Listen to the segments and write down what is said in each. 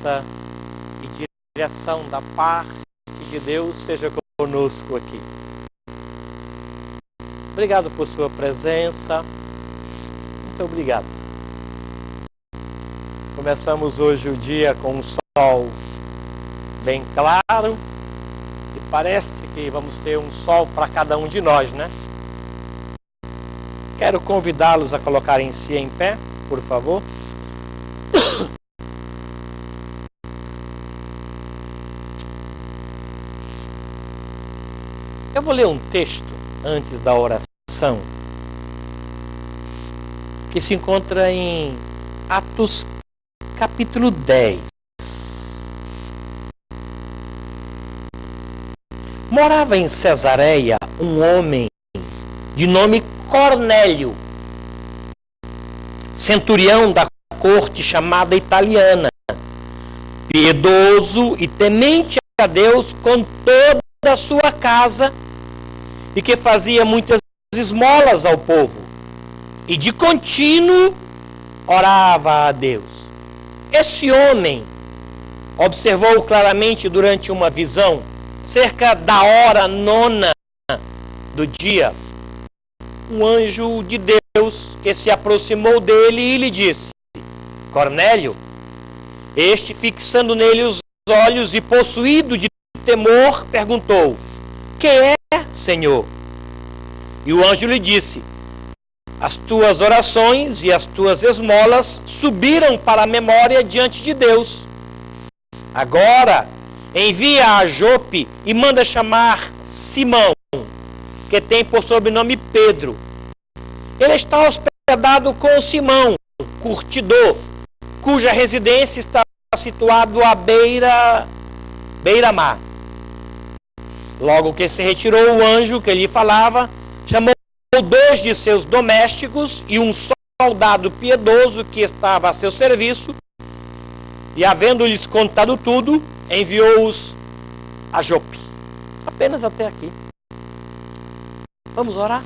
presença e direção da parte de Deus seja conosco aqui. Obrigado por sua presença. Muito obrigado. Começamos hoje o dia com um sol bem claro e parece que vamos ter um sol para cada um de nós, né? Quero convidá-los a colocarem-se em pé, por favor. Eu vou ler um texto antes da oração que se encontra em Atos capítulo 10. Morava em Cesareia um homem de nome Cornélio, centurião da corte chamada italiana, piedoso e temente a Deus com toda a sua casa, e que fazia muitas esmolas ao povo, e de contínuo orava a Deus. Esse homem observou claramente durante uma visão, cerca da hora 9 do dia, um anjo de Deus que se aproximou dele e lhe disse: Cornélio. Este, fixando nele os olhos e possuído de temor, perguntou: que é, Senhor? E o anjo lhe disse: as tuas orações e as tuas esmolas subiram para a memória diante de Deus. Agora envia a Jope e manda chamar Simão, que tem por sobrenome Pedro. Ele está hospedado com Simão, curtidor, cuja residência está situada à beira-mar. Logo que se retirou o anjo que lhe falava, chamou 2 de seus domésticos e um soldado piedoso que estava a seu serviço, e havendo-lhes contado tudo, enviou-os a Jope. Apenas até aqui. Vamos orar?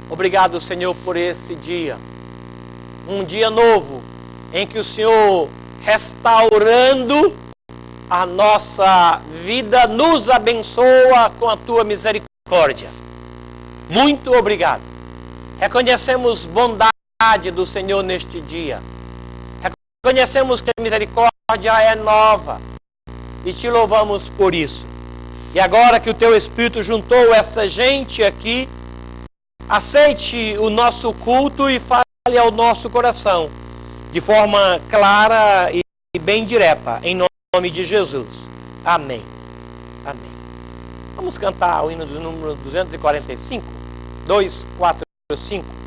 Obrigado, Senhor, por esse dia. Um dia novo, em que o Senhor, restaurando a nossa vida, nos abençoa com a Tua misericórdia. Muito obrigado. Reconhecemos bondade do Senhor neste dia. Reconhecemos que a misericórdia é nova e Te louvamos por isso. E agora que o Teu Espírito juntou essa gente aqui, aceite o nosso culto e fale ao nosso coração de forma clara e bem direta, em nome de Jesus. Amém. Amém. Vamos cantar o hino do número 245? 245.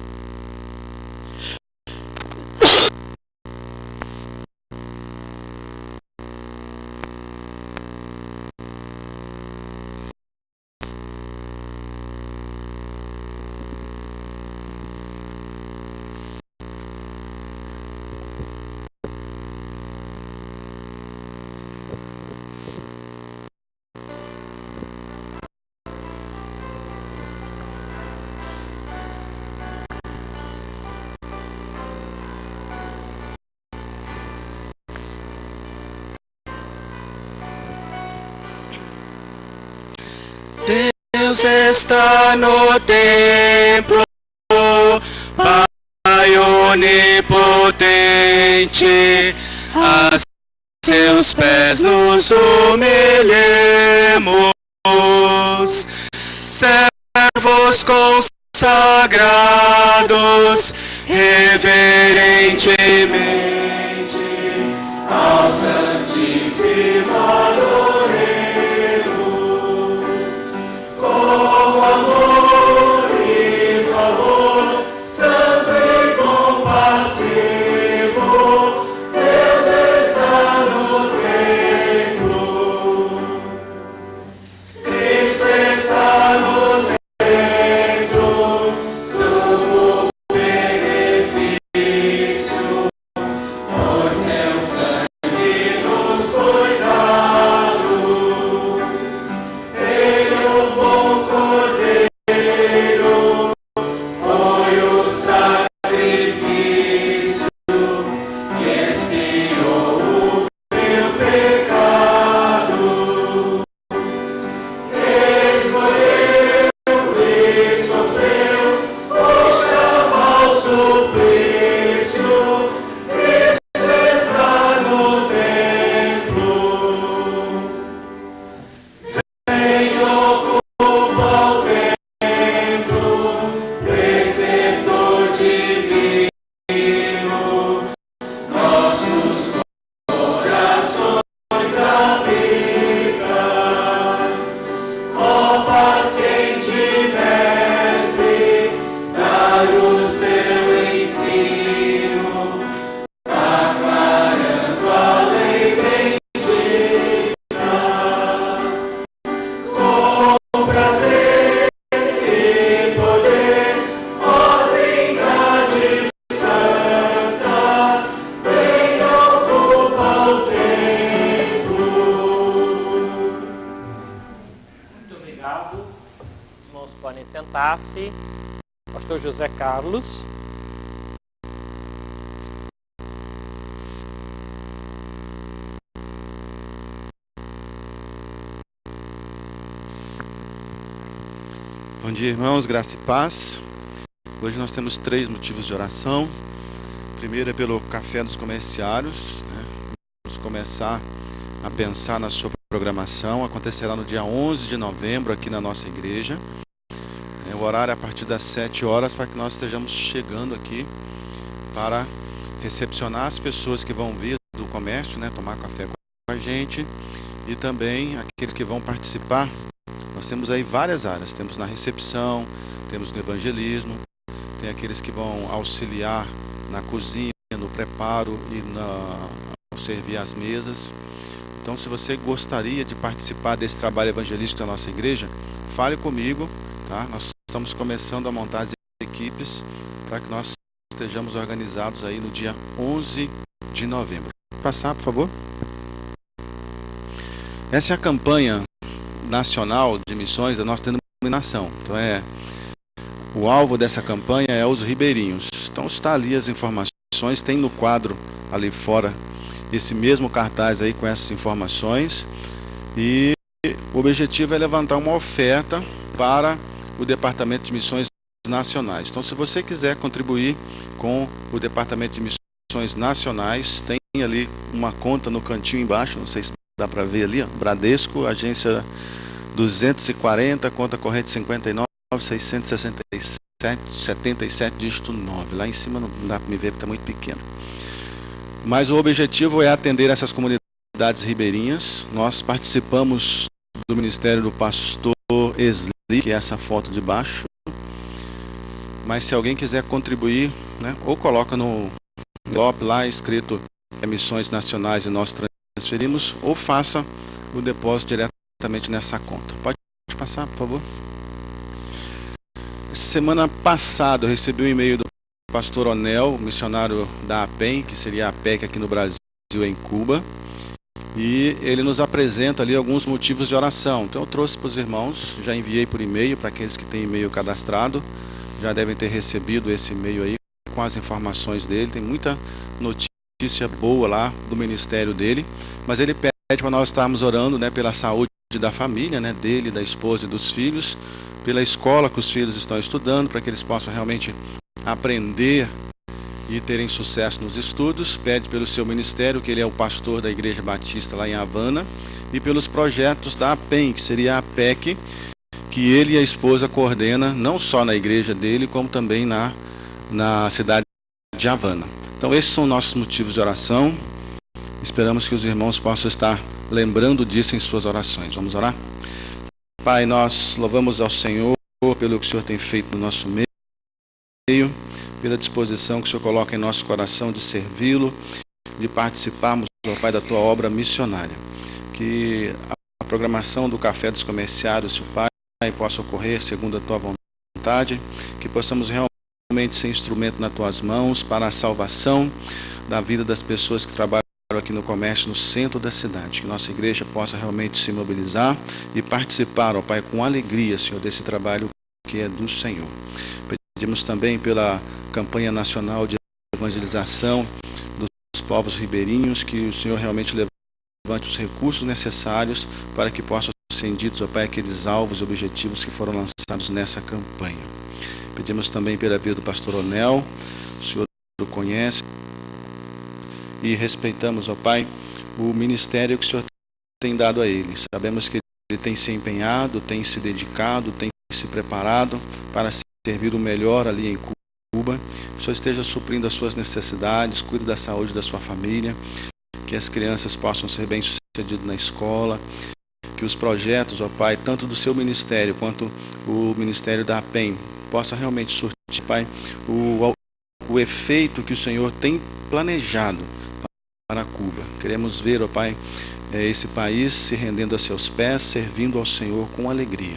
Deus está no templo, Pai onipotente, a seus pés nos humilhemos, servos consagrados, reverentemente ao Santíssimo adoremos. Com amor e favor, santo e compassivo, Deus está no templo. Cristo está no templo, sumo benefício, por seu sangue nos levantar-se. Pastor José Carlos. Bom dia, irmãos, graça e paz. Hoje nós temos 3 motivos de oração. Primeiro é pelo Café dos Comerciários, né? Vamos começar a pensar na sua programação. Acontecerá no dia 11 de novembro aqui na nossa igreja. O horário é a partir das 7 horas para que nós estejamos chegando aqui para recepcionar as pessoas que vão vir do comércio, né? Tomar café com a gente, e também aqueles que vão participar. Nós temos aí várias áreas. Temos na recepção, temos no evangelismo, tem aqueles que vão auxiliar na cozinha, no preparo e ao servir as mesas. Então, se você gostaria de participar desse trabalho evangelístico da nossa igreja, fale comigo, tá? Nós estamos começando a montar as equipes para que nós estejamos organizados aí no dia 11 de novembro. Passar, por favor. Essa é a campanha nacional de missões da nossa denominação. Então, o alvo dessa campanha é os ribeirinhos. Então está ali as informações, tem no quadro ali fora esse mesmo cartaz aí com essas informações, e o objetivo é levantar uma oferta para o Departamento de Missões Nacionais. Então, se você quiser contribuir com o Departamento de Missões Nacionais, tem ali uma conta no cantinho embaixo, não sei se dá para ver ali, ó, Bradesco, agência 240, conta corrente 59, 667, 77, dígito 9. Lá em cima não dá para me ver porque está muito pequeno. Mas o objetivo é atender essas comunidades ribeirinhas. Nós participamos do ministério do pastor Esli, que é essa foto de baixo. Mas se alguém quiser contribuir, né, ou coloca no envelope lá escrito Missões Nacionais e nós transferimos, ou faça o depósito diretamente nessa conta. Pode passar, por favor. Semana passada eu recebi um e-mail do pastor Onel, missionário da APEM, que seria a APEC aqui no Brasil, em Cuba, e ele nos apresenta ali alguns motivos de oração. Então eu trouxe para os irmãos, já enviei por e-mail para aqueles que têm e-mail cadastrado, já devem ter recebido esse e-mail aí com as informações dele. Tem muita notícia boa lá do ministério dele, mas ele pede para nós estarmos orando, né, pela saúde da família, né, dele, da esposa e dos filhos, pela escola que os filhos estão estudando, para que eles possam realmente aprender e terem sucesso nos estudos. Pede pelo seu ministério, que ele é o pastor da Igreja Batista lá em Havana, e pelos projetos da APEM, que seria a APEC, que ele e a esposa coordena, não só na igreja dele, como também na cidade de Havana. Então esses são nossos motivos de oração. Esperamos que os irmãos possam estar lembrando disso em suas orações. Vamos orar? Pai, nós louvamos ao Senhor pelo que o Senhor tem feito no nosso meio, pela disposição que o Senhor coloca em nosso coração de servi-lo, de participarmos, ó Pai, da Tua obra missionária. Que a programação do Café dos Comerciários, Pai, possa ocorrer segundo a Tua vontade, que possamos realmente ser instrumento nas Tuas mãos para a salvação da vida das pessoas que trabalham aqui no comércio, no centro da cidade. Que nossa igreja possa realmente se mobilizar e participar, ó Pai, com alegria, Senhor, desse trabalho que é do Senhor. Pedimos também pela campanha nacional de evangelização dos povos ribeirinhos, que o Senhor realmente levante os recursos necessários para que possam ser atendidos, ó Pai, aqueles alvos e objetivos que foram lançados nessa campanha. Pedimos também pela vida do pastor Onel, o Senhor o conhece, e respeitamos, ó Pai, o ministério que o Senhor tem dado a ele. Sabemos que ele tem se empenhado, tem se dedicado, tem se preparado para servir o melhor ali em Cuba. Que o Senhor esteja suprindo as suas necessidades, cuide da saúde da sua família, que as crianças possam ser bem-sucedidas na escola, que os projetos, ó Pai, tanto do seu ministério quanto o ministério da APEM, possa realmente surtir, Pai, o efeito que o Senhor tem planejado para Cuba. Queremos ver, ó Pai, esse país se rendendo a seus pés, servindo ao Senhor com alegria.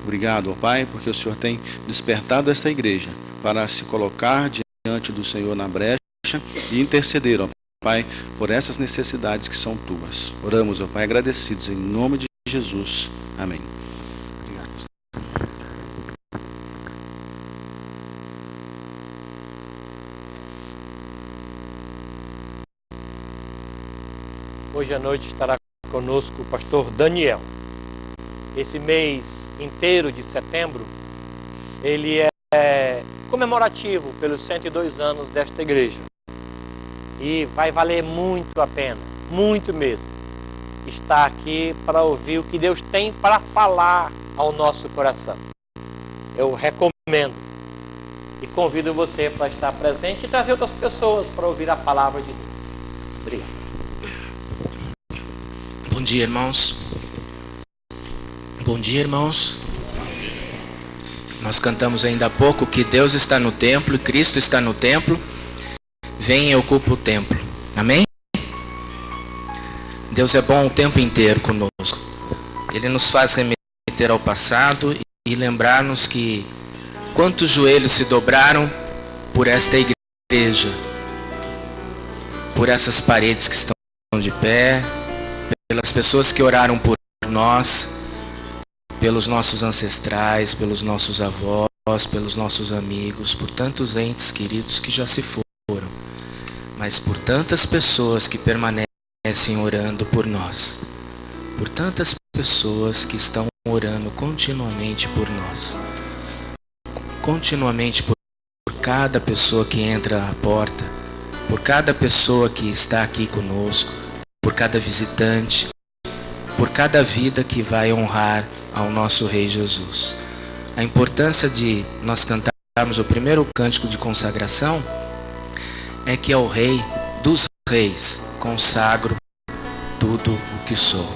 Obrigado, ó Pai, porque o Senhor tem despertado esta igreja para se colocar diante do Senhor na brecha e interceder, ó Pai, por essas necessidades que são tuas. Oramos, ó Pai, agradecidos em nome de Jesus. Amém. Obrigado. Hoje à noite estará conosco o pastor Daniel. Esse mês inteiro de setembro, ele é comemorativo pelos 102 anos desta igreja. E vai valer muito a pena, muito mesmo, estar aqui para ouvir o que Deus tem para falar ao nosso coração. Eu recomendo e convido você para estar presente e trazer outras pessoas para ouvir a palavra de Deus. Obrigado. Bom dia, irmãos. Bom dia, irmãos. Nós cantamos ainda há pouco que Deus está no templo e Cristo está no templo. Vem e ocupa o templo. Amém? Deus é bom o tempo inteiro conosco. Ele nos faz remeter ao passado e lembrar-nos que quantos joelhos se dobraram por esta igreja, por essas paredes que estão de pé, pelas pessoas que oraram por nós, pelos nossos ancestrais, pelos nossos avós, pelos nossos amigos, por tantos entes queridos que já se foram, mas por tantas pessoas que permanecem orando por nós, por tantas pessoas que estão orando continuamente por nós, continuamente por cada pessoa que entra à porta, por cada pessoa que está aqui conosco, por cada visitante, por cada vida que vai honrar ao nosso Rei Jesus. A importância de nós cantarmos o primeiro cântico de consagração é que ao Rei dos Reis consagro tudo o que sou.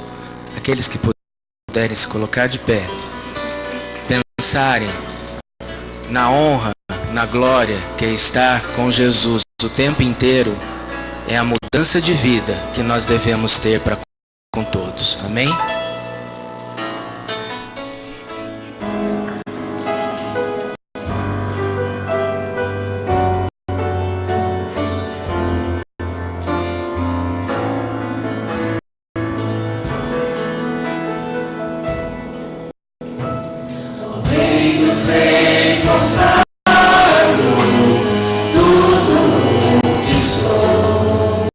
Aqueles que puderem se colocar de pé, pensarem na honra, na glória que está com Jesus o tempo inteiro, é a mudança de vida que nós devemos ter para com todos. Amém? O Rei dos Reis consagro tudo o que sou,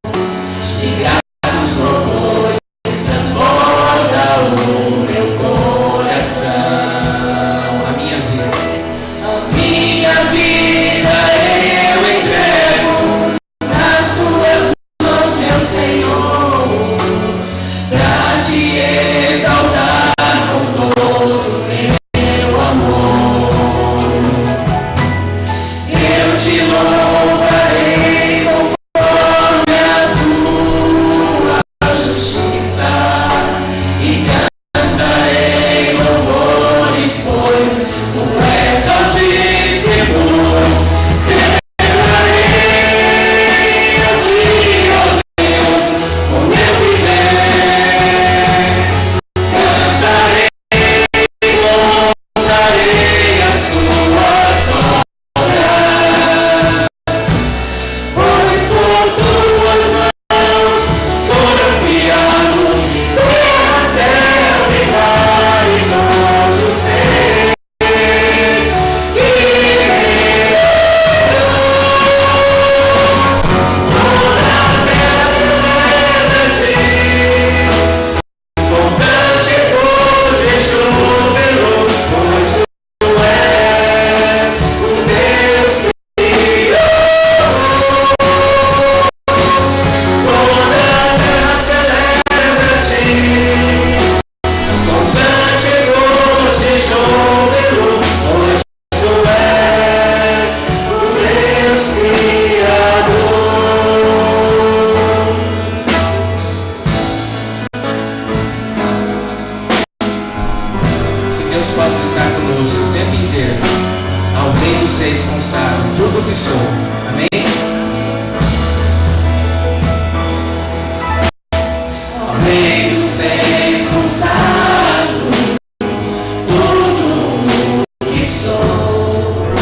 de gratos louvores transborda o meu coração. A minha vida eu entrego nas tuas mãos, meu Senhor, pra te exaltar com todo o meu amor. Eu te louvarei conforme a tua justiça e cantarei louvores, pois tu és altíssimo. Celebrarei a ti, ó Deus, o meu viver. Cantarei, contarei as tuas obras, pois por tuas mãos foram criados terra, céu e mar e todo ser que toda a terra celebra-te, com cântico de júbilo, pois tu és o Deus Criador. Toda a terra celebra-te, com cânticos de júbilo, pois tu és o Deus Criador. Que Deus possa estar conosco o tempo inteiro. Ao Rei dos Reis consagro tudo o que sou. Amém? Ao Rei dos Reis consagro tudo o que sou,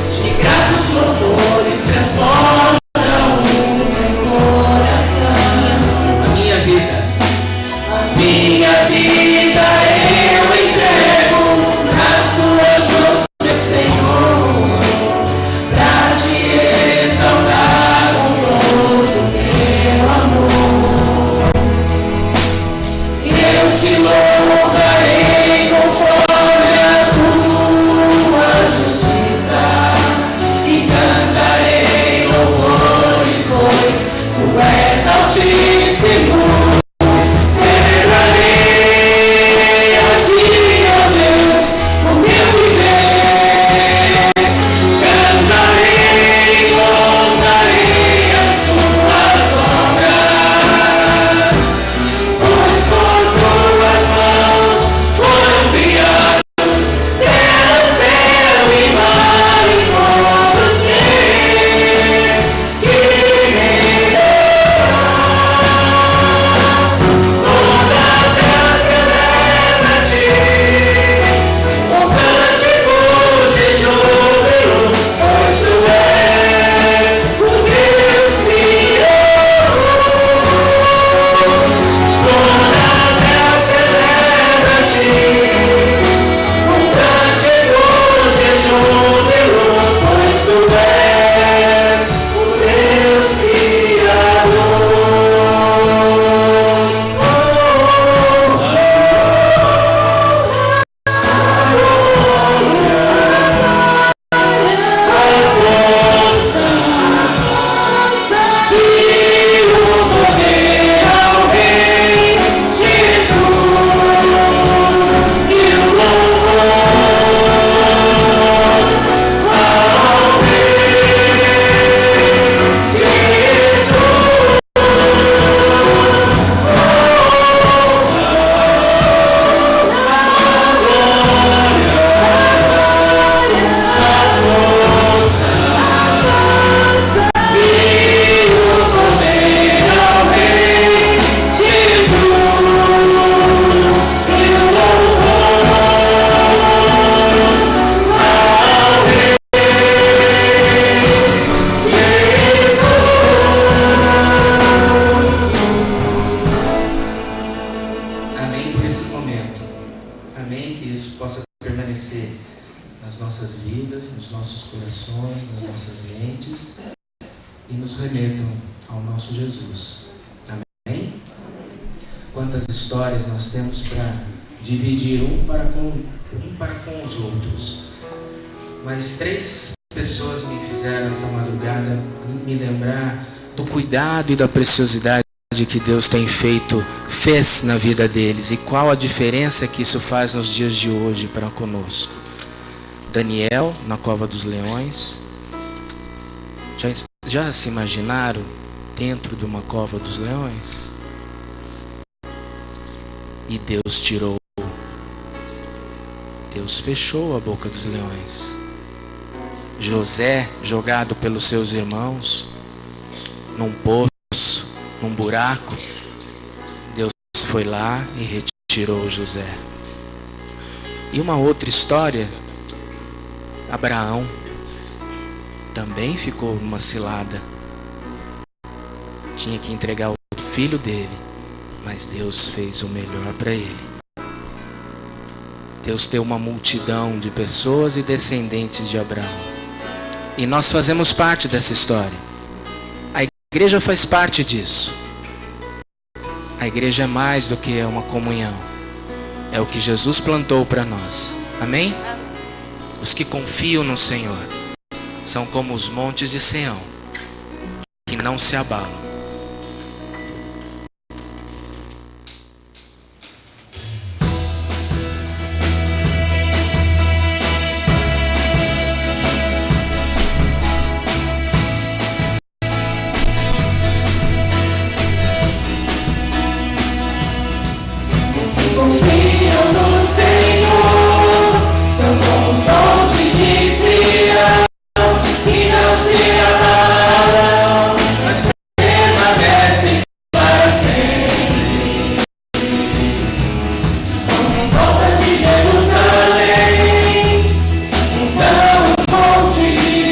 de gratos louvores transbordam o meu coração. A minha vida, A minha vida eu entrego nas tuas mãos, meu Senhor, pra te te louvarei conforme a tua justiça e cantarei louvores, pois tu és altíssimo. Mas 3 pessoas me fizeram essa madrugada me lembrar do cuidado e da preciosidade que Deus fez na vida deles e qual a diferença que isso faz nos dias de hoje para conosco. Daniel na cova dos leões. Já se imaginaram dentro de uma cova dos leões? E Deus tirou. Deus fechou a boca dos leões. José, jogado pelos seus irmãos num poço, num buraco, Deus foi lá e retirou José. E uma outra história, Abraão também ficou numa cilada. Tinha que entregar o filho dele, mas Deus fez o melhor para ele. Deus tem uma multidão de pessoas e descendentes de Abraão. E nós fazemos parte dessa história. A igreja faz parte disso. A igreja é mais do que uma comunhão. É o que Jesus plantou para nós. Amém? Os que confiam no Senhor são como os montes de Sião, que não se abalam. Confiam no Senhor, são como os montes de Sião, que não se abalam, mas permanecem para sempre. Como em volta de Jerusalém estão os montes,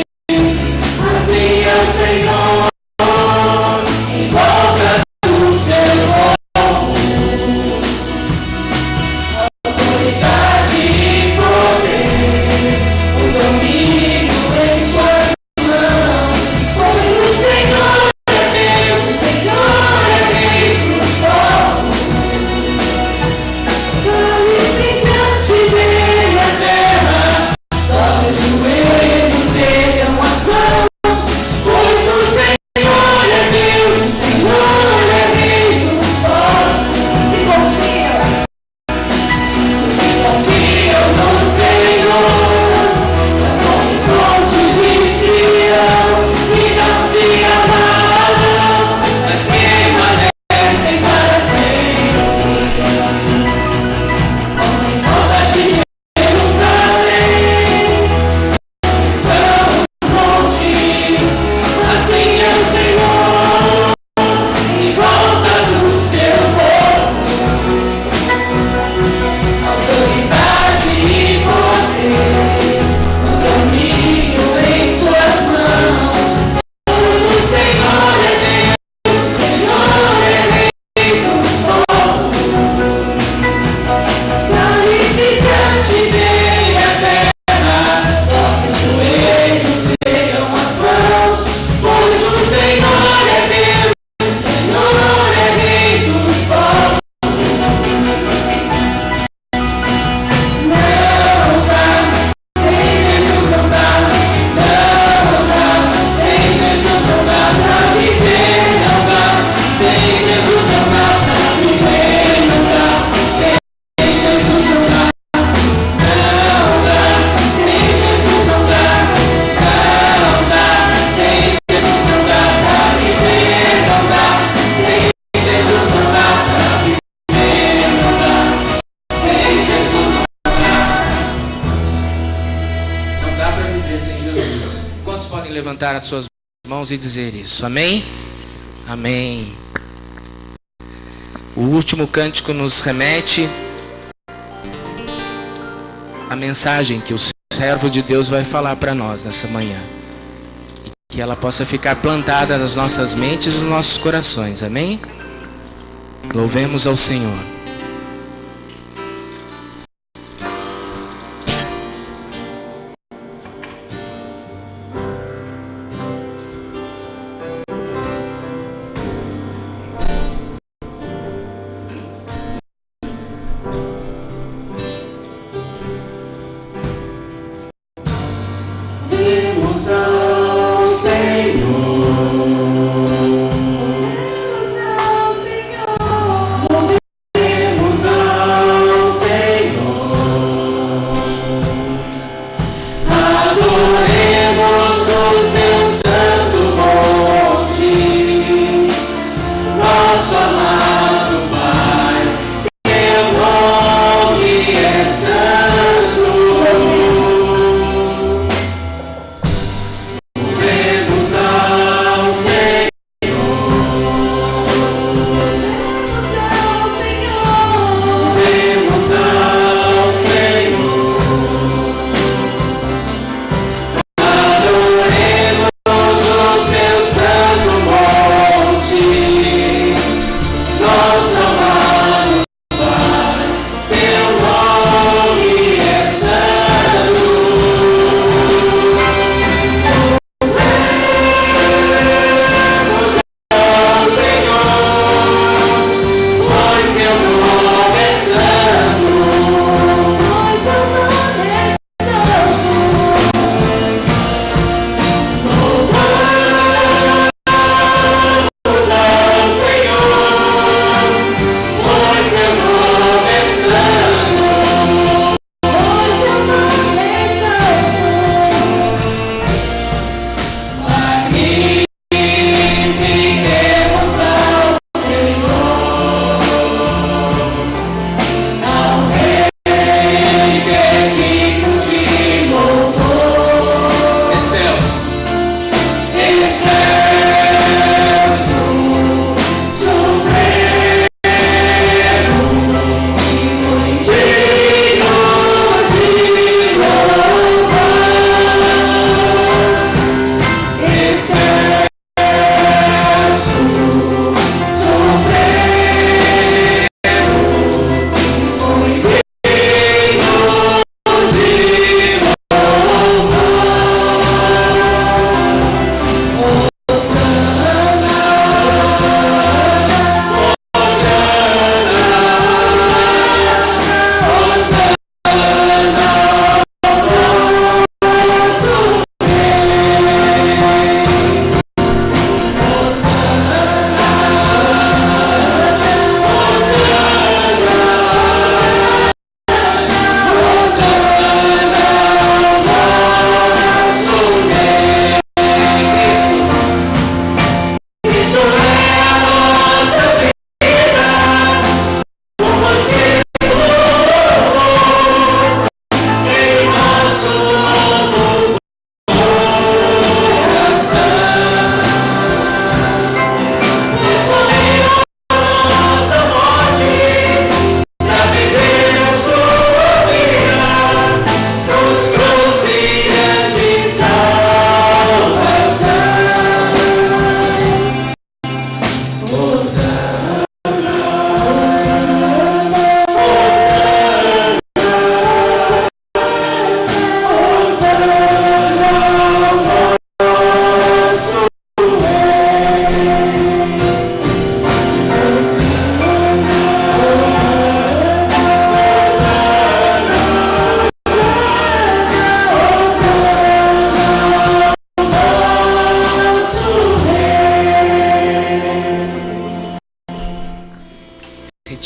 assim é o Senhor, em volta do seu povo. levantar as suas mãos e dizer isso. Amém? Amém. O último cântico nos remete à mensagem que o servo de Deus vai falar para nós nessa manhã. E que ela possa ficar plantada nas nossas mentes e nos nossos corações. Amém? Louvemos ao Senhor. Vemos ao Senhor.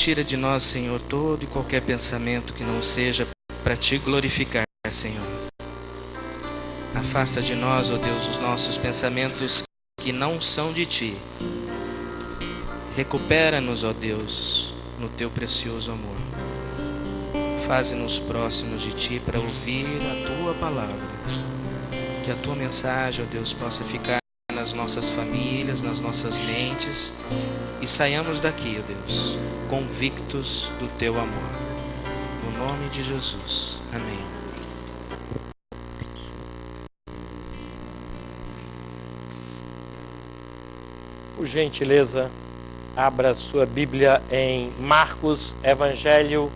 Retira de nós, Senhor, todo e qualquer pensamento que não seja para Te glorificar, Senhor. Afasta de nós, ó Deus, os nossos pensamentos que não são de Ti. Recupera-nos, ó Deus, no Teu precioso amor. Faze-nos próximos de Ti para ouvir a Tua palavra. Que que a tua mensagem, ó Deus, possa ficar nas nossas famílias, nas nossas mentes, e saiamos daqui, ó Deus, convictos do teu amor. No nome de Jesus. Amém. Por gentileza, abra sua Bíblia em Marcos, Evangelho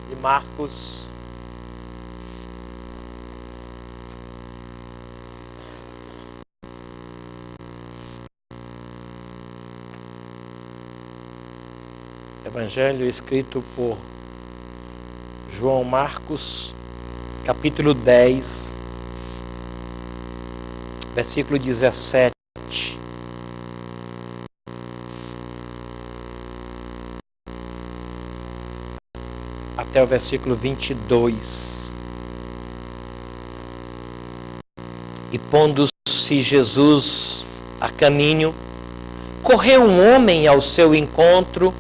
de Marcos. Evangelho escrito por João Marcos, capítulo 10, versículo 17. Até o versículo 22. E pondo-se Jesus a caminho, correu um homem ao seu encontro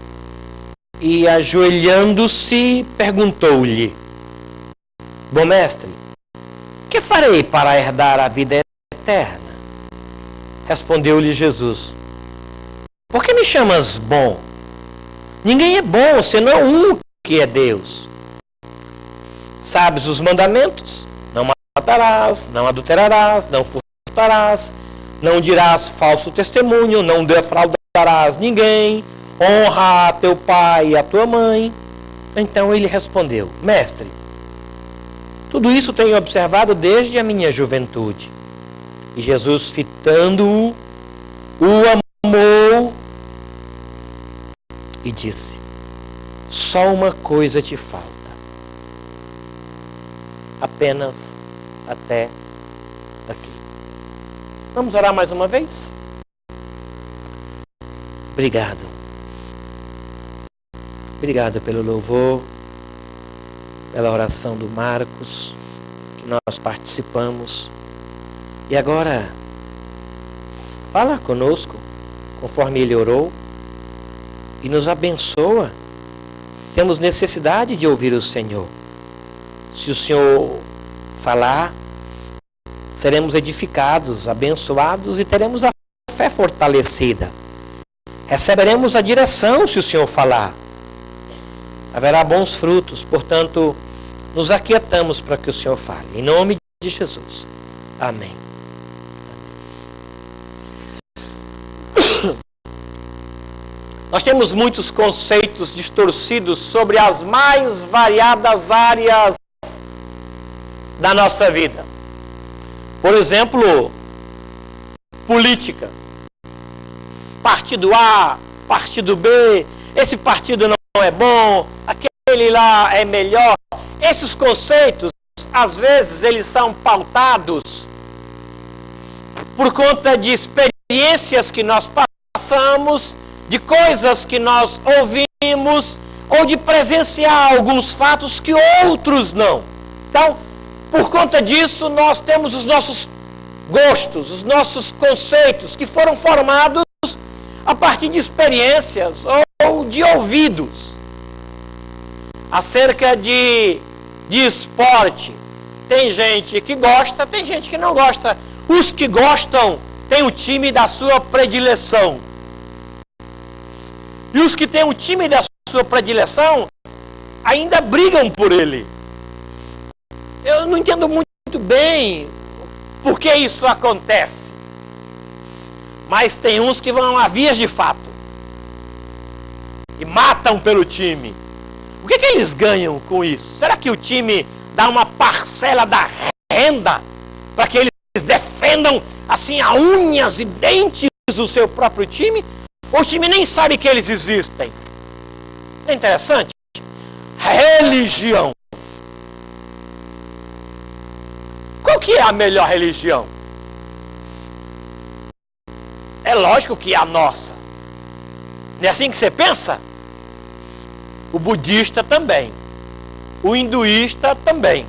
e, ajoelhando-se, perguntou-lhe: Bom mestre, que farei para herdar a vida eterna? Respondeu-lhe Jesus: Por que me chamas bom? Ninguém é bom, senão um, que é Deus. Sabes os mandamentos? Não matarás, não adulterarás, não furtarás, não dirás falso testemunho, não defraudarás ninguém, honra a teu pai e a tua mãe. Então ele respondeu: Mestre, tudo isso tenho observado desde a minha juventude. E Jesus, fitando-o, o amou e disse: Só uma coisa te falta. Apenas até aqui. Vamos orar mais uma vez? Obrigado. Obrigado pelo louvor, pela oração do Marcos, que nós participamos. E agora, fala conosco, conforme ele orou, e nos abençoa. Temos necessidade de ouvir o Senhor. Se o Senhor falar, seremos edificados, abençoados e teremos a fé fortalecida. Receberemos a direção se o Senhor falar. Haverá bons frutos, portanto, nos aquietamos para que o Senhor fale. Em nome de Jesus. Amém. Nós temos muitos conceitos distorcidos sobre as mais variadas áreas da nossa vida. Por exemplo, política. Partido A, partido B, esse partido não é bom, aquele lá é melhor. Esses conceitos, às vezes, eles são pautados por conta de experiências que nós passamos, de coisas que nós ouvimos, ou de presenciar alguns fatos que outros não. Então, por conta disso, nós temos os nossos gostos, os nossos conceitos que foram formados a partir de experiências ou de ouvidos. Acerca de esporte, tem gente que gosta, tem gente que não gosta. Os que gostam têm o time da sua predileção. E os que têm o time da sua predileção ainda brigam por ele. Eu não entendo muito bem por que isso acontece. Mas tem uns que vão a vias de fato e matam pelo time. O que eles ganham com isso? Será que o time dá uma parcela da renda para que eles defendam assim a unhas e dentes o seu próprio time? Ou o time nem sabe que eles existem? É interessante. Religião. Qual que é a melhor religião? É lógico que é a nossa. Não é assim que você pensa? O budista também. O hinduísta também.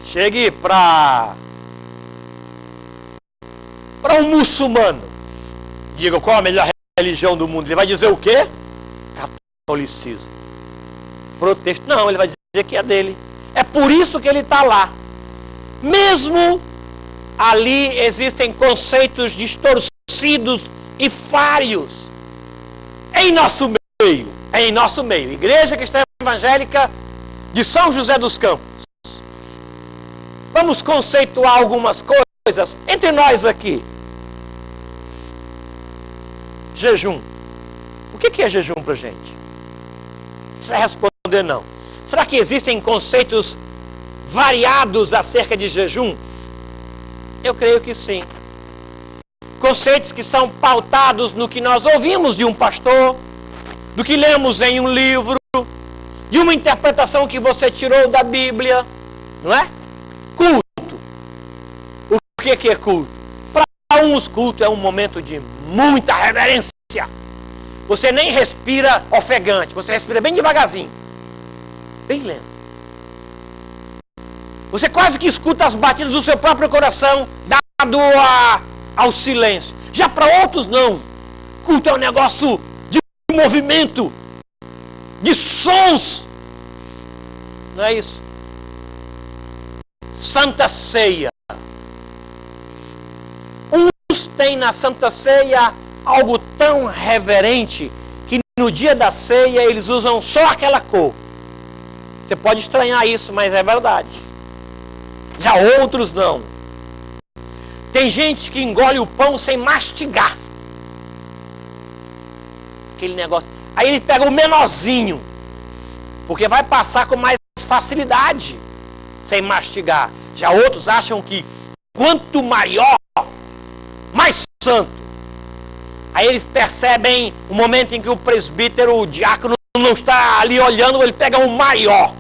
Chegue para um muçulmano. Diga, qual a melhor religião do mundo? Ele vai dizer o quê? Catolicismo. Protesto. Não, ele vai dizer que é dele. É por isso que ele está lá. Mesmo ali existem conceitos distorcidos e falhos em nosso meio. Igreja Cristã Evangélica de São José dos Campos. Vamos conceituar algumas coisas entre nós aqui. Jejum. O que é jejum para a gente? Não precisa responder não. Será que existem conceitos variados acerca de jejum? Eu creio que sim. Conceitos que são pautados no que nós ouvimos de um pastor, do que lemos em um livro, de uma interpretação que você tirou da Bíblia, não é? Culto. O que é culto? Para uns, culto é um momento de muita reverência. Você nem respira ofegante, você respira bem devagarzinho, bem lento. Você quase que escuta as batidas do seu próprio coração, dado ao silêncio. Já para outros, não. Culto é um negócio de movimento, de sons. Não é isso? Santa Ceia. Uns têm na Santa Ceia algo tão reverente que no dia da ceia eles usam só aquela cor. Você pode estranhar isso, mas é verdade. Já outros não. Tem gente que engole o pão sem mastigar. Aquele negócio. Aí ele pega o menorzinho, porque vai passar com mais facilidade sem mastigar. Já outros acham que quanto maior, mais santo. Aí eles percebem o momento em que o presbítero, o diácono, não está ali olhando, ele pega o maior.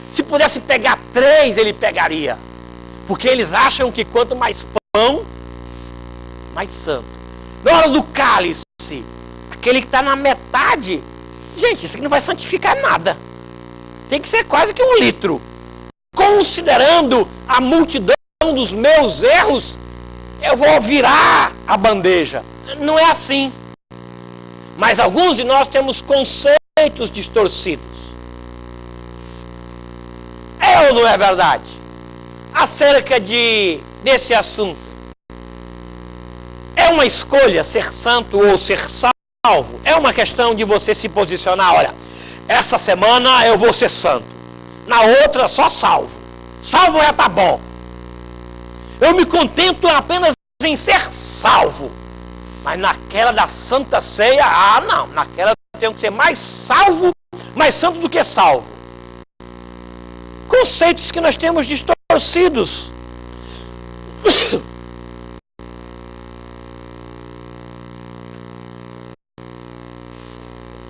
Se pudesse pegar 3, ele pegaria. Porque eles acham que quanto mais pão, mais santo. Na hora do cálice, aquele que está na metade, gente, isso aqui não vai santificar nada. Tem que ser quase que 1 litro. Considerando a multidão dos meus erros, eu vou virar a bandeja. Não é assim. Mas alguns de nós temos conceitos distorcidos. É ou não é verdade? Acerca desse assunto. É uma escolha ser santo ou ser salvo? É uma questão de você se posicionar. Olha, essa semana eu vou ser santo. Na outra só salvo. Salvo já tá bom. Eu me contento apenas em ser salvo. Mas naquela da Santa Ceia, não. Naquela eu tenho que ser mais salvo, mais santo do que salvo. Conceitos que nós temos distorcidos.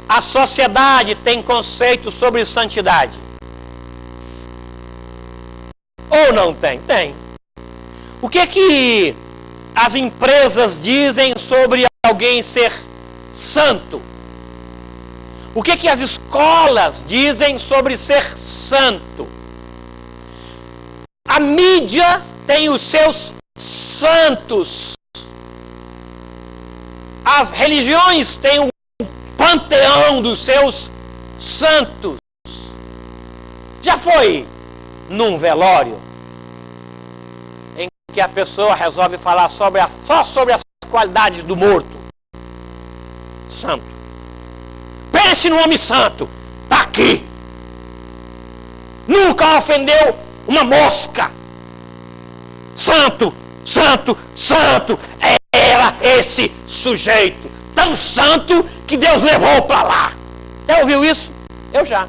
A sociedade tem conceitos sobre santidade. Ou não tem? Tem. O que as empresas dizem sobre alguém ser santo? O que as escolas dizem sobre ser santo? A mídia tem os seus santos. As religiões têm o panteão dos seus santos. Já foi num velório em que a pessoa resolve falar só sobre as qualidades do morto? Santo. Pense no homem santo. Está aqui. Nunca ofendeu uma mosca. Santo, santo, santo. Era esse sujeito. Tão santo que Deus levou para lá. Já ouviu isso? Eu já.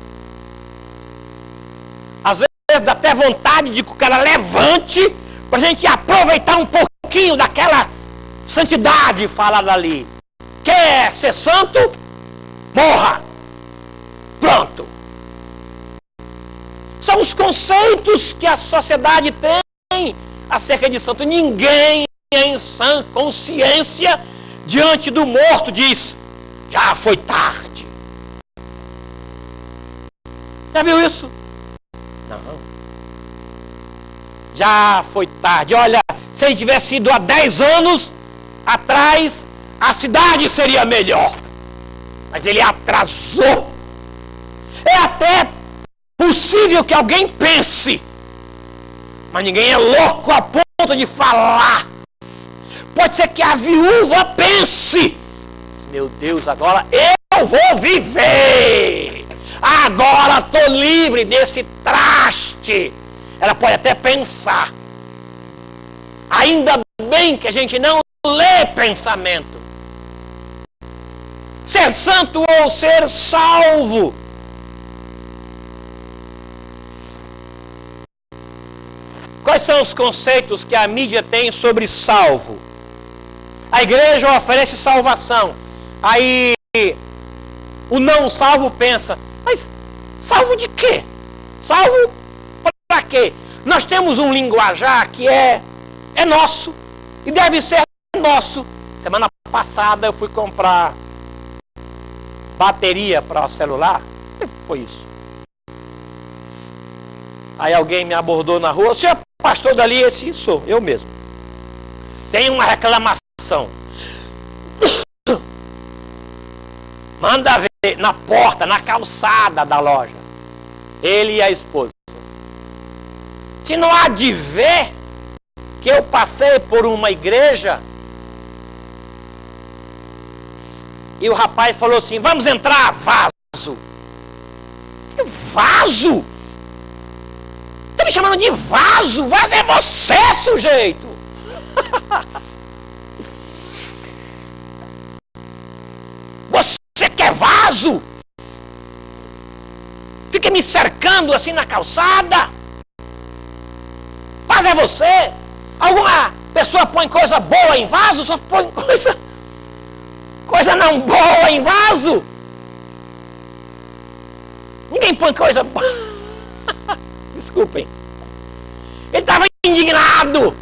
Às vezes dá até vontade de que o cara levante para a gente aproveitar um pouquinho daquela santidade falada ali. Quer ser santo? Morra. Pronto. São os conceitos que a sociedade tem acerca de santo. Ninguém em sã consciência diante do morto diz: já foi tarde. Já viu isso? Não. Já foi tarde. Olha, se ele tivesse ido há 10 anos atrás, a cidade seria melhor. Mas ele atrasou. É até possível que alguém pense: Mas ninguém é louco a ponto de falar. Pode ser que a viúva pense: meu Deus, agora eu vou viver. Agora estou livre desse traste. Ela pode até pensar. Ainda bem que a gente não lê pensamento. Ser santo ou ser salvo. Quais são os conceitos que a mídia tem sobre salvo? A igreja oferece salvação. Aí o não salvo pensa: mas salvo de quê? Salvo para quê? Nós temos um linguajar que é nosso e deve ser nosso. Semana passada eu fui comprar bateria para o celular. O que foi isso? Aí alguém me abordou na rua: o senhor é pastor dali? Esse sou eu mesmo. Tem uma reclamação. Manda ver na porta, na calçada da loja. Ele e a esposa. Se não há de ver que eu passei por uma igreja e o rapaz falou assim: vamos entrar, vaso. Vaso? Tá me chamando de vaso? Vaso é você, sujeito. Você quer vaso? Fica me cercando assim na calçada. Vaso é você? Alguma pessoa põe coisa boa em vaso? Só põe coisa não boa em vaso? Ninguém põe coisa boa. Desculpem. Ele estava indignado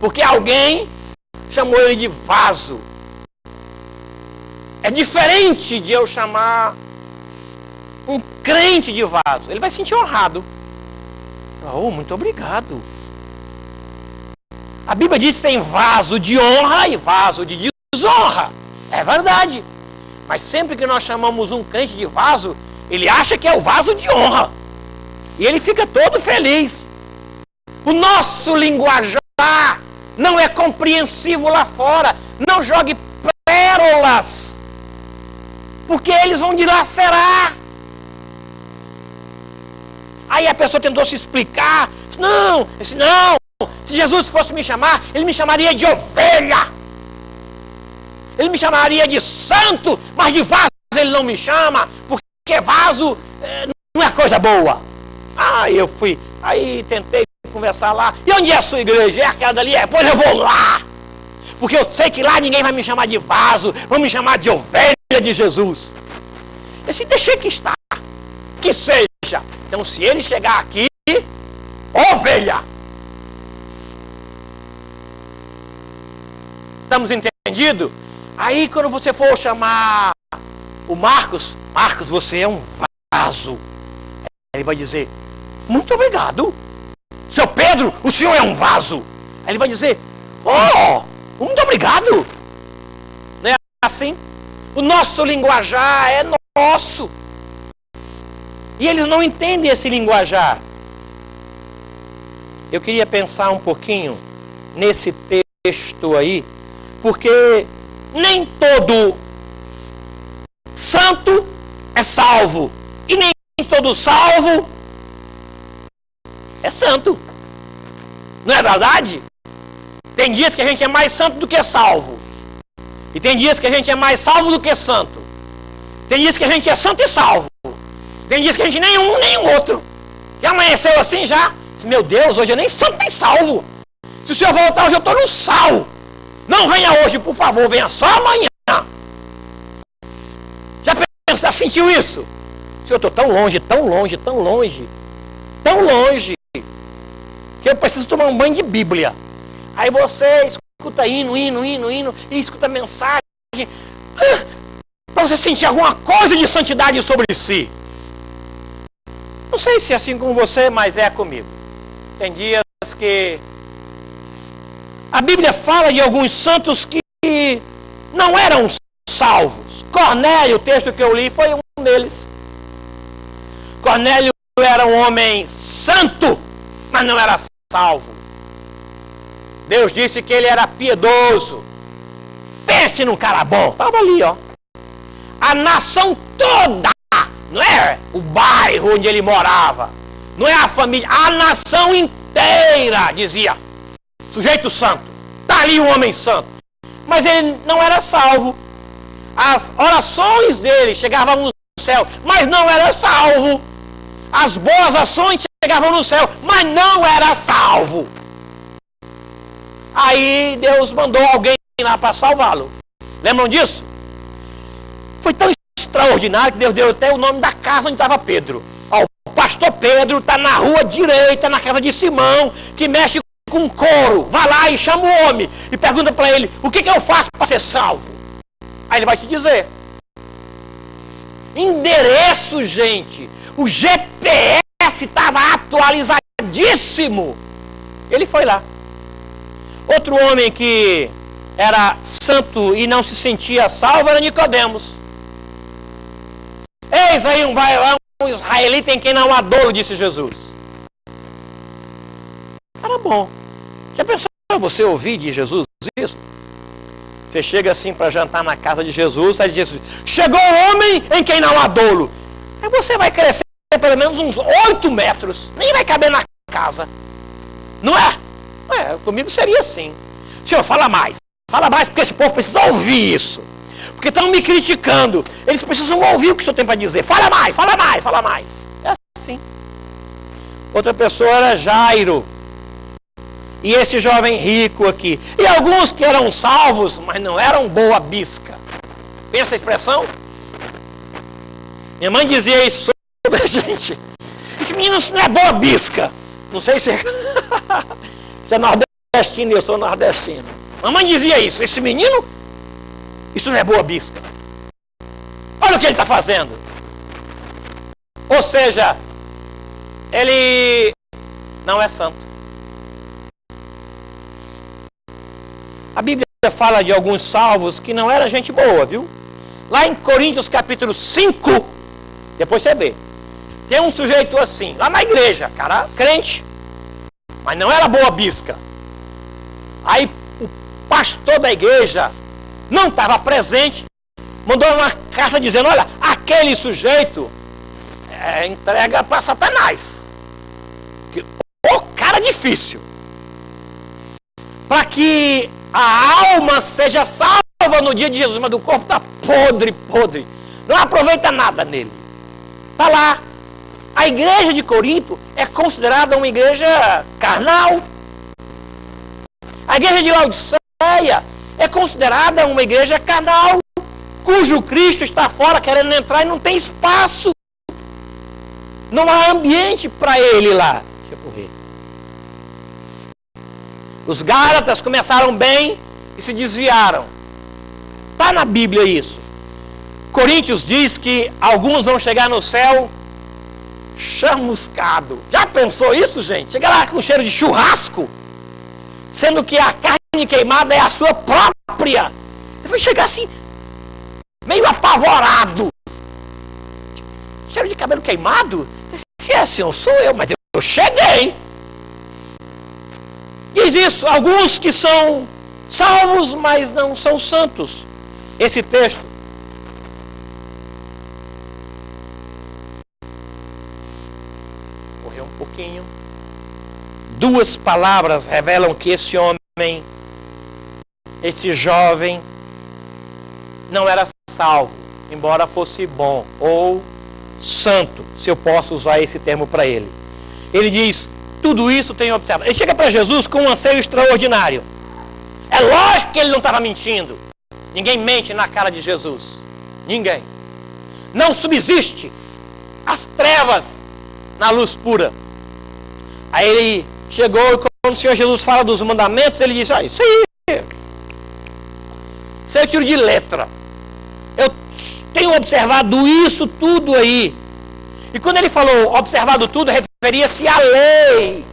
porque alguém chamou ele de vaso. É diferente de eu chamar um crente de vaso. Ele vai se sentir honrado. Oh, muito obrigado. A Bíblia diz que tem vaso de honra e vaso de desonra. É verdade. Mas sempre que nós chamamos um crente de vaso, ele acha que é o vaso de honra. E ele fica todo feliz. O nosso linguajar não é compreensivo lá fora. Não jogue pérolas, porque eles vão dilacerar. Aí a pessoa tentou se explicar. Não, se Jesus fosse me chamar, ele me chamaria de ovelha. Ele me chamaria de santo, mas de vaso ele não me chama, porque vaso não é coisa boa. Aí eu fui, aí tentei conversar lá. E onde é a sua igreja? É aquela dali? É, pois eu vou lá. Porque eu sei que lá ninguém vai me chamar de vaso, vão me chamar de ovelha de Jesus. Eu disse: deixei que está, que seja. Então se ele chegar aqui, ovelha. Estamos entendidos? Aí quando você for chamar o Marcos, você é um vaso. Ele vai dizer: muito obrigado. Seu Pedro, o senhor é um vaso. Aí ele vai dizer: oh, muito obrigado. Não é assim? O nosso linguajar é nosso. E eles não entendem esse linguajar. Eu queria pensar um pouquinho nesse texto aí, porque nem todo santo é salvo. E nem todo salvo é santo. Não é verdade? Tem dias que a gente é mais santo do que salvo. E tem dias que a gente é mais salvo do que santo. Tem dias que a gente é santo e salvo. Tem dias que a gente nem um nem outro. Já amanheceu assim já? Meu Deus, hoje eu nem santo nem salvo. Se o senhor voltar hoje eu estou no sal. Não venha hoje, por favor, venha só amanhã. Já sentiu isso? Senhor, eu estou tão longe, tão longe, tão longe, tão longe, que eu preciso tomar um banho de Bíblia. Aí você escuta hino, e escuta mensagem, para você sentir alguma coisa de santidade sobre si. Não sei se é assim com você, mas é comigo. Tem dias que a Bíblia fala de alguns santos que não eram salvos. Cornélio, o texto que eu li, foi um deles. Cornélio era um homem santo, mas não era salvo. Deus disse que ele era piedoso. Pense num cara bom. Estava ali, ó. A nação toda, não é o bairro onde ele morava, não é a família, a nação inteira dizia, sujeito santo, está ali um homem santo. Mas ele não era salvo. As orações dele chegavam no céu, mas não era salvo. As boas ações chegavam no céu, mas não era salvo. Aí Deus mandou alguém lá para salvá-lo. Lembram disso? Foi tão extraordinário que Deus deu até o nome da casa onde estava Pedro. Ó, o pastor Pedro está na rua direita, na casa de Simão, que mexe com couro. Vai lá e chama o homem e pergunta para ele, o que eu faço para ser salvo? Aí ele vai te dizer. Endereço, gente. O GPS estava atualizadíssimo. Ele foi lá. Outro homem que era santo e não se sentia salvo era Nicodemos. Eis aí um israelita em quem não há dolo, disse Jesus. Era bom. Já pensou você ouvir de Jesus isso? Você chega assim para jantar na casa de Jesus, aí ele diz, chegou o homem em quem não há dolo. Aí você vai crescer pelo menos uns 8 metros, nem vai caber na casa. Não é? Comigo seria assim. Senhor, fala mais, porque esse povo precisa ouvir isso. Porque estão me criticando, eles precisam ouvir o que o senhor tem para dizer. Fala mais. É assim. Outra pessoa era Jairo. E esse jovem rico aqui. E alguns que eram salvos, mas não eram boa bisca. Pensa a expressão? Minha mãe dizia isso sobre a gente. Esse menino não é boa bisca. Não sei se você é nordestino e eu sou nordestino. Mamãe dizia isso. Esse menino, isso não é boa bisca. Olha o que ele está fazendo. Ou seja, ele não é santo. A Bíblia fala de alguns salvos que não era gente boa, viu? Lá em Coríntios capítulo 5, depois você vê. Tem um sujeito assim, lá na igreja, cara, crente, mas não era boa bisca. Aí o pastor da igreja não estava presente, mandou uma carta dizendo, olha, aquele sujeito entrega para Satanás. O cara difícil. Para que a alma seja salva no dia de Jesus, mas o corpo está podre. Não aproveita nada nele. Está lá. A igreja de Corinto é considerada uma igreja carnal. A igreja de Laodiceia é considerada uma igreja carnal, cujo Cristo está fora querendo entrar e não tem espaço. Não há ambiente para ele lá. Deixa eu correr. Os Gálatas começaram bem e se desviaram. Está na Bíblia isso. Coríntios diz que alguns vão chegar no céu chamuscado. Já pensou isso, gente? Chega lá com cheiro de churrasco, sendo que a carne queimada é a sua própria. Ele vai chegar assim, meio apavorado. Cheiro de cabelo queimado? Se é assim, eu sou eu, mas eu cheguei. Diz isso, alguns que são salvos, mas não são santos. Esse texto correu um pouquinho. 2 palavras revelam que esse homem, esse jovem, não era salvo, embora fosse bom ou santo, se eu posso usar esse termo para ele. Ele diz, tudo isso tenho observado. Ele chega para Jesus com um anseio extraordinário. É lógico que ele não estava mentindo. Ninguém mente na cara de Jesus. Ninguém. Não subsiste as trevas na luz pura. Aí ele chegou e quando o Senhor Jesus fala dos mandamentos, ele diz, isso aí eu tiro de letra. Eu tenho observado isso tudo aí. E quando ele falou observado tudo, referia-se à lei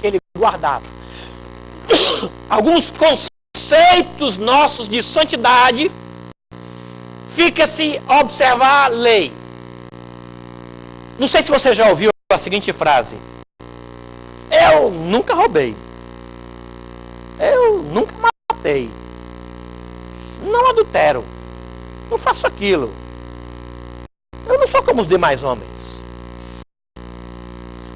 que ele guardava. Alguns conceitos nossos de santidade fica-se observar a lei. Não sei se você já ouviu a seguinte frase. Eu nunca roubei. Eu nunca matei. Não adultero. Não faço aquilo. Eu não sou como os demais homens.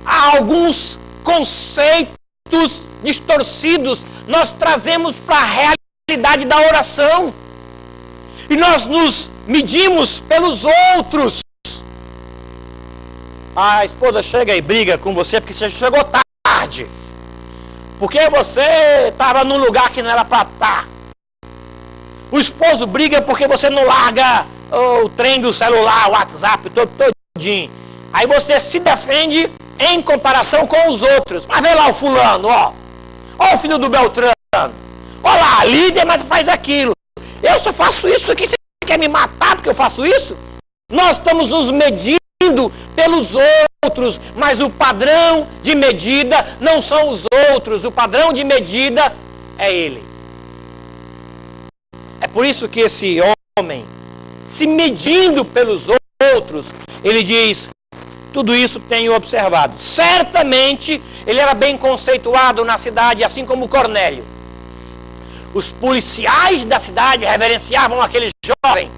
Há alguns conceitos distorcidos nós trazemos para a realidade da oração. E nós nos medimos pelos outros. A esposa chega e briga com você porque você chegou tarde. Porque você estava num lugar que não era para estar. O esposo briga porque você não larga o trem do celular, o WhatsApp, todinho. Aí você se defende em comparação com os outros. Mas vê lá o fulano, ó. Ó o filho do Beltrano. Ó lá, a líder, mas faz aquilo. Eu só faço isso aqui, você quer me matar porque eu faço isso? Nós estamos nos medindo pelos outros, mas o padrão de medida não são os outros, o padrão de medida é ele. É por isso que esse homem, se medindo pelos outros, ele diz, tudo isso tenho observado. Certamente ele era bem conceituado na cidade, assim como Cornélio. Os policiais da cidade reverenciavam aquele jovem.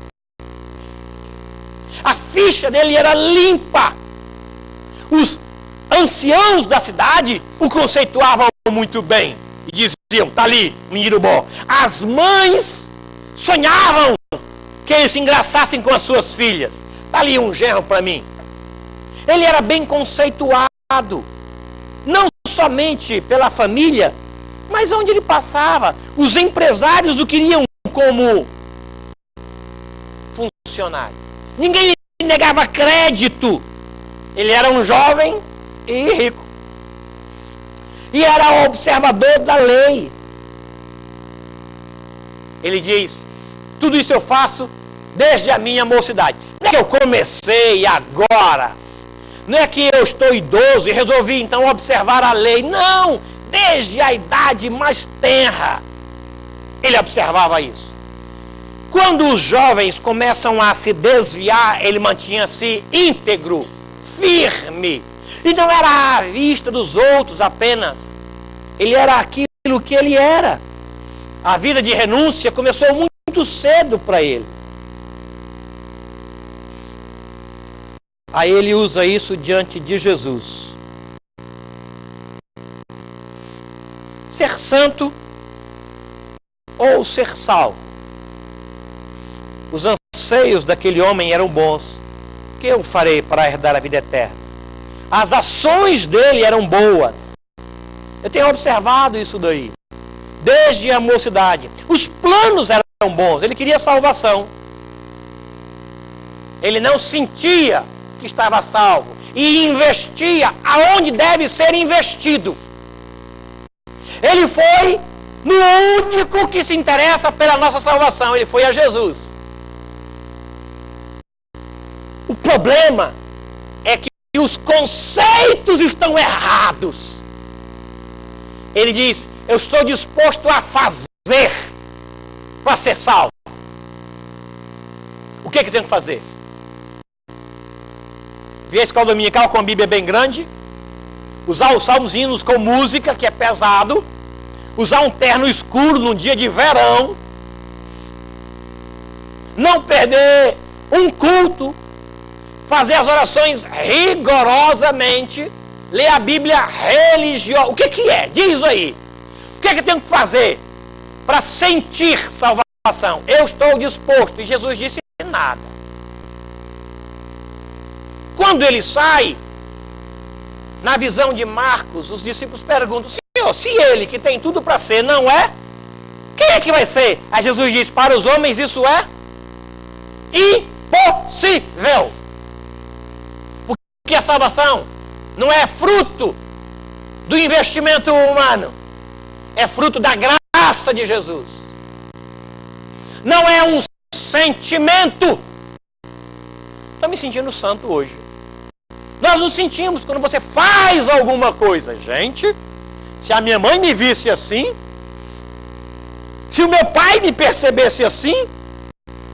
A ficha dele era limpa. Os anciãos da cidade o conceituavam muito bem. E diziam, tá ali, menino bom. As mães sonhavam que eles se engraçassem com as suas filhas. Tá ali um genro para mim. Ele era bem conceituado. Não somente pela família, mas onde ele passava. Os empresários o queriam como funcionário. Ninguém lhe negava crédito. Ele era um jovem e rico. E era observador da lei. Ele diz, tudo isso eu faço desde a minha mocidade. Não é que eu comecei agora. Não é que eu estou idoso e resolvi então observar a lei. Não, desde a idade mais tenra. Ele observava isso. Quando os jovens começam a se desviar, ele mantinha-se íntegro, firme. E não era à vista dos outros apenas. Ele era aquilo que ele era. A vida de renúncia começou muito cedo para ele. Aí ele usa isso diante de Jesus. Ser santo ou ser salvo? Os anseios daquele homem eram bons. O que eu farei para herdar a vida eterna? As ações dele eram boas. Eu tenho observado isso daí. Desde a mocidade. Os planos eram bons. Ele queria salvação. Ele não sentia que estava salvo. E investia aonde deve ser investido. Ele foi no único que se interessa pela nossa salvação. Ele foi a Jesus. O problema é que os conceitos estão errados. Ele diz, eu estou disposto a fazer para ser salvo. O que é que eu tenho que fazer? Vir a escola dominical com a Bíblia bem grande, usar os salmos e hinos com música, que é pesado, usar um terno escuro num dia de verão, não perder um culto, fazer as orações rigorosamente, ler a Bíblia religiosa. O que é? Diz aí. O que é que eu tenho que fazer para sentir salvação? Eu estou disposto. E Jesus disse nada. Quando ele sai, na visão de Marcos, os discípulos perguntam, Senhor, se ele que tem tudo para ser não é, quem é que vai ser? Aí Jesus diz, para os homens isso é impossível. Porque a salvação não é fruto do investimento humano. É fruto da graça de Jesus. Não é um sentimento. Estou me sentindo santo hoje. Nós nos sentimos quando você faz alguma coisa. Gente, se a minha mãe me visse assim, se o meu pai me percebesse assim,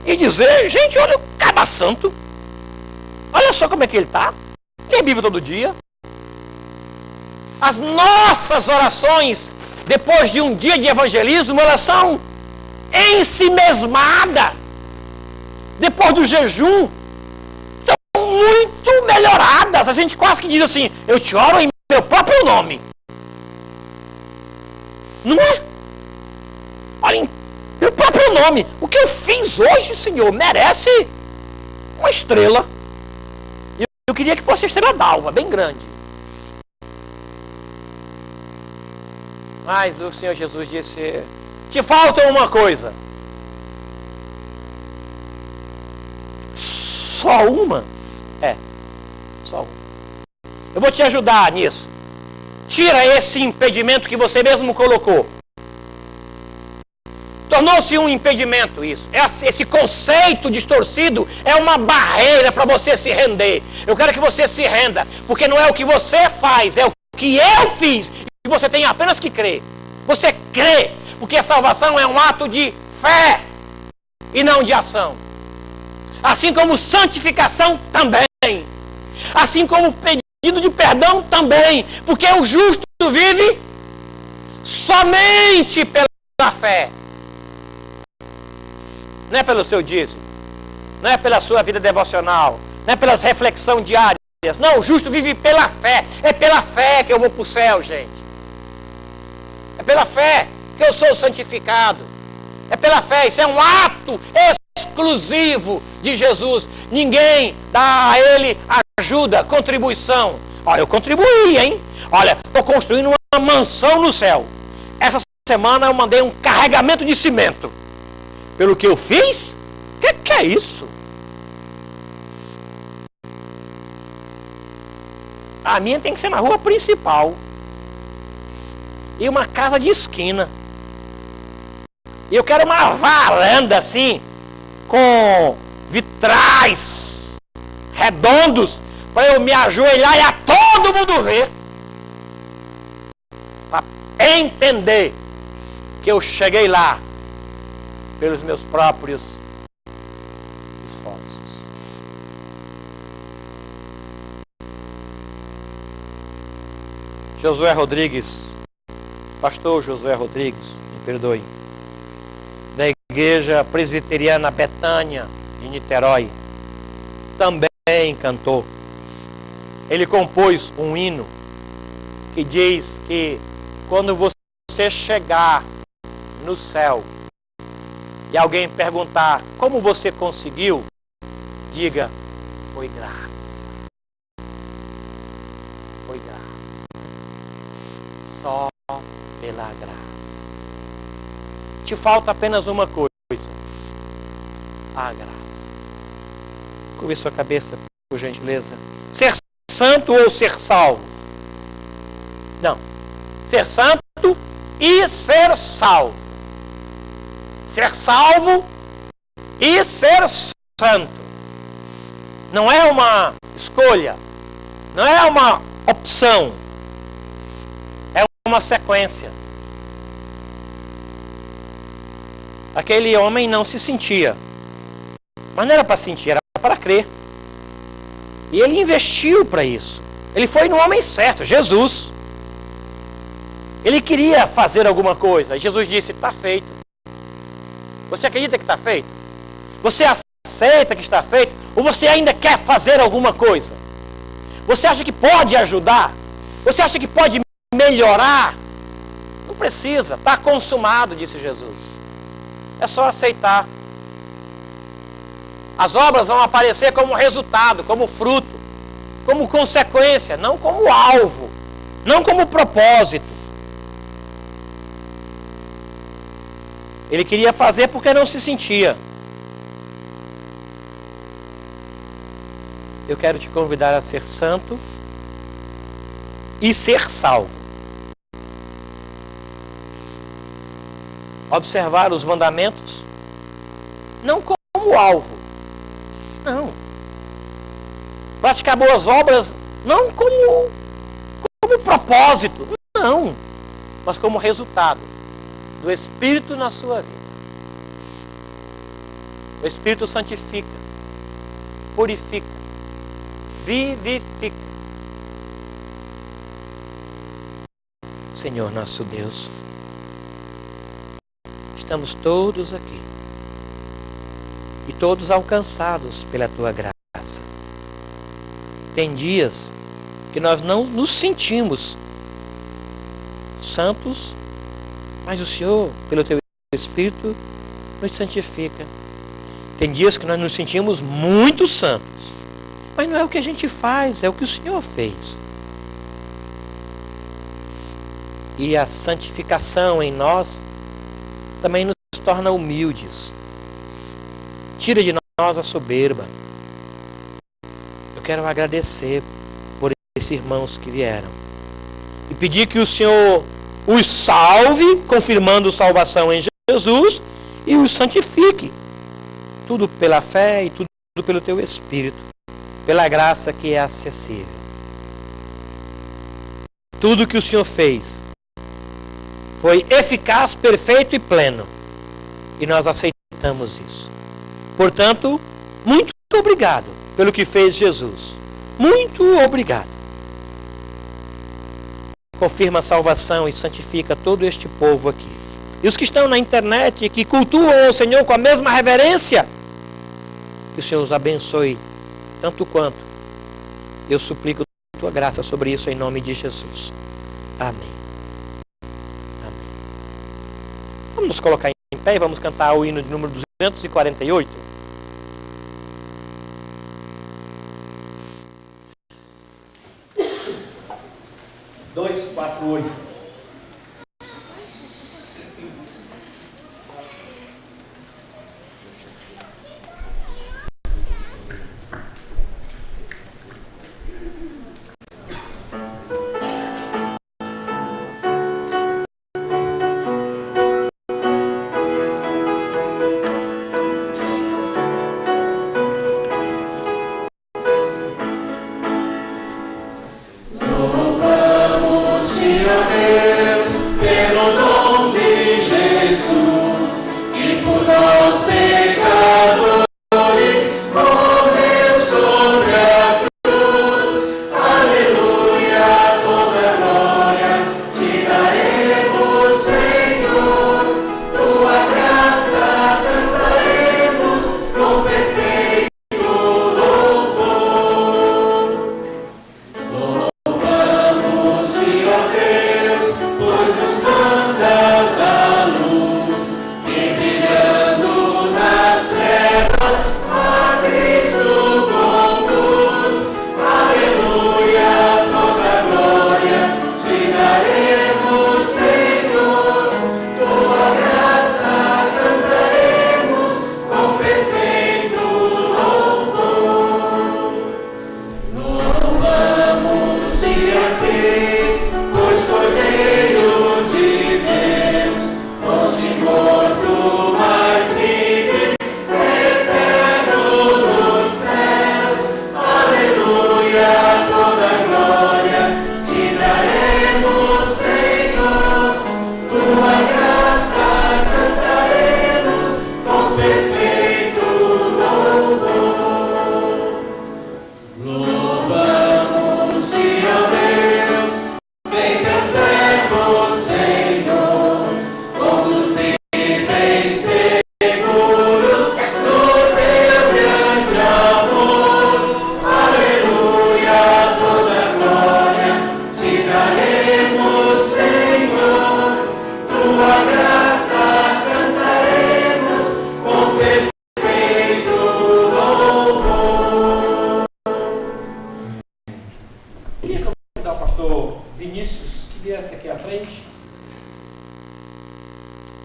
e dizer, gente, olha o cara santo. Olha só como é que ele está. Lê a Bíblia todo dia. As nossas orações, depois de um dia de evangelismo, elas são ensimesmadas. Depois do jejum, estão muito melhoradas. A gente quase que diz assim, eu te oro em meu próprio nome. Não é? Ora em meu próprio nome. O que eu fiz hoje, Senhor, merece uma estrela. Eu queria que fosse a estrela d'alva, bem grande. Mas o Senhor Jesus disse, te falta uma coisa. Só uma? É, só uma. Eu vou te ajudar nisso. Tira esse impedimento que você mesmo colocou. Tornou-se um impedimento isso. Esse conceito distorcido é uma barreira para você se render. Eu quero que você se renda, porque não é o que você faz, é o que eu fiz. E você tem apenas que crer. Você crê, porque a salvação é um ato de fé e não de ação. Assim como santificação também. Assim como pedido de perdão também. Porque o justo vive somente pela fé. Não é pelo seu dízimo. Não é pela sua vida devocional. Não é pelas reflexões diárias. Não, o justo vive pela fé. É pela fé que eu vou para o céu, gente. É pela fé que eu sou santificado. É pela fé. Isso é um ato exclusivo de Jesus. Ninguém dá a ele ajuda, contribuição. Olha, eu contribuí, hein? Olha, estou construindo uma mansão no céu. Essa semana eu mandei um carregamento de cimento. Pelo que eu fiz? Que é isso? A minha tem que ser na rua principal. E uma casa de esquina. E eu quero uma varanda assim, com vitrais redondos, para eu me ajoelhar e a todo mundo ver. Para entender que eu cheguei lá pelos meus próprios esforços. Josué Rodrigues, pastor Josué Rodrigues, me perdoe, da Igreja Presbiteriana Betânia de Niterói, também cantou. Ele compôs um hino que diz que quando você chegar no céu e alguém perguntar como você conseguiu, diga, foi graça. Foi graça. Só pela graça. Te falta apenas uma coisa. A graça. Curve sua cabeça, por gentileza. Ser santo ou ser salvo? Não. Ser santo e ser salvo. Ser salvo e ser santo. Não é uma escolha. Não é uma opção. É uma sequência. Aquele homem não se sentia. Mas não era para sentir, era para crer. E ele investiu para isso. Ele foi no homem certo, Jesus. Ele queria fazer alguma coisa. E Jesus disse, está feito. Você acredita que está feito? Você aceita que está feito? Ou você ainda quer fazer alguma coisa? Você acha que pode ajudar? Você acha que pode melhorar? Não precisa, está consumado, disse Jesus. É só aceitar. As obras vão aparecer como resultado, como fruto, como consequência, não como alvo, não como propósito. Ele queria fazer porque não se sentia. Eu quero te convidar a ser santo e ser salvo. Observar os mandamentos, não como alvo, não. Praticar boas obras, não como propósito, não. Mas como resultado do Espírito na sua vida. O Espírito santifica, purifica, vivifica. Senhor nosso Deus, estamos todos aqui e todos alcançados pela Tua graça. Tem dias que nós não nos sentimos santos, mas o Senhor, pelo Teu Espírito, nos santifica. Tem dias que nós nos sentimos muito santos, mas não é o que a gente faz, é o que o Senhor fez. E a santificação em nós também nos torna humildes. Tira de nós a soberba. Eu quero agradecer por esses irmãos que vieram e pedir que o Senhor os salve, confirmando salvação em Jesus, e os santifique. Tudo pela fé e tudo pelo Teu Espírito, pela graça que é acessível. Tudo que o Senhor fez foi eficaz, perfeito e pleno. E nós aceitamos isso. Portanto, muito obrigado pelo que fez Jesus. Muito obrigado. Confirma a salvação e santifica todo este povo aqui. E os que estão na internet, que cultuam o Senhor com a mesma reverência, que o Senhor os abençoe tanto quanto. Eu suplico a Tua graça sobre isso em nome de Jesus. Amém. Amém. Vamos nos colocar em pé e vamos cantar o hino de número 248.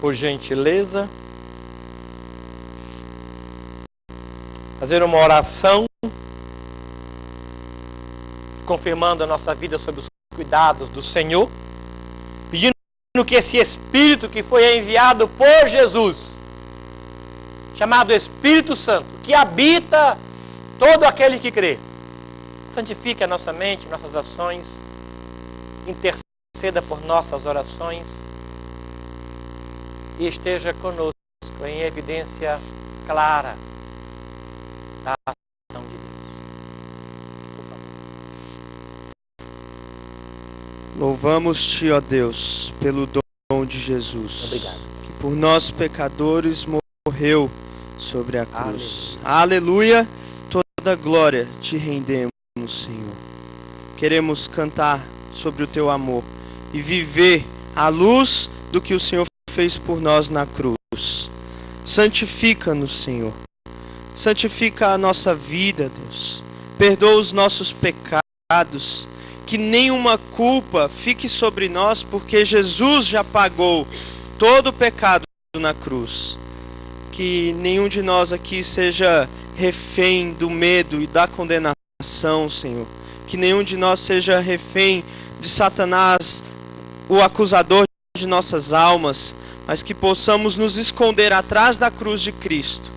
Por gentileza, fazer uma oração confirmando a nossa vida sob os cuidados do Senhor, pedindo que esse Espírito que foi enviado por Jesus, chamado Espírito Santo, que habita todo aquele que crê, santifique a nossa mente, nossas ações, interceda por nossas orações e esteja conosco em evidência clara da ação de Deus. Por favor. Louvamos-te, ó Deus, pelo dom de Jesus. Obrigado. Que por nós pecadores morreu sobre a cruz. Aleluia. Toda glória te rendemos, Senhor. Queremos cantar sobre o teu amor e viver à luz do que o Senhor fez por nós na cruz. Santifica-nos, Senhor. Santifica a nossa vida, Deus. Perdoa os nossos pecados. Que nenhuma culpa fique sobre nós, porque Jesus já pagou todo o pecado na cruz. Que nenhum de nós aqui seja refém do medo e da condenação, Senhor. Que nenhum de nós seja refém de Satanás, o acusador de nossas almas, mas que possamos nos esconder atrás da cruz de Cristo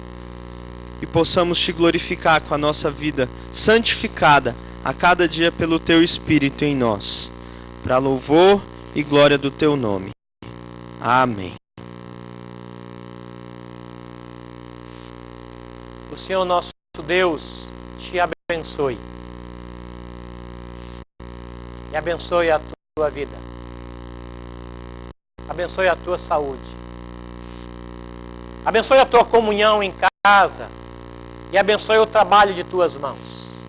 e possamos te glorificar com a nossa vida santificada a cada dia pelo teu Espírito em nós, para louvor e glória do teu nome. Amém. O Senhor nosso Deus te abençoe. E abençoe a tua vida. Abençoe a tua saúde. Abençoe a tua comunhão em casa. E abençoe o trabalho de tuas mãos.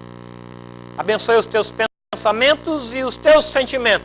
Abençoe os teus pensamentos e os teus sentimentos.